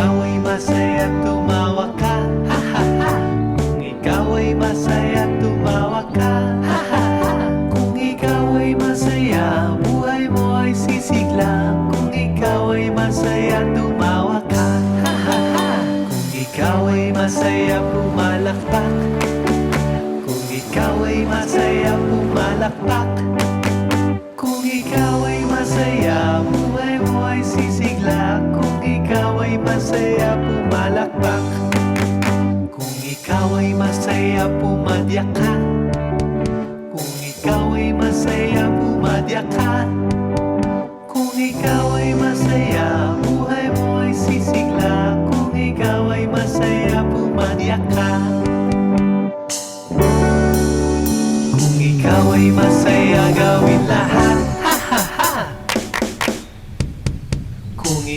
ikaw ay masaya, tumawa ka, ha ha ha. Kung ikaw ay masaya, tumawa ka, ha ha ha. Kung ikaw ay masaya, buhay mo ay sisigla. Kung ikaw ay masaya, tumawa ka, ha ha ha. Kung ikaw ay masaya, pumalakpak. Kung ikaw ay masaya, pumalakpak. Kung ikaw ay masaya, buhay mo ay sisigla. Kung ikaw ay masaya, pumalakpak. Kung ikaw ay masaya, pumadyak ka. Kung ikaw ay masaya, pumadyak ka.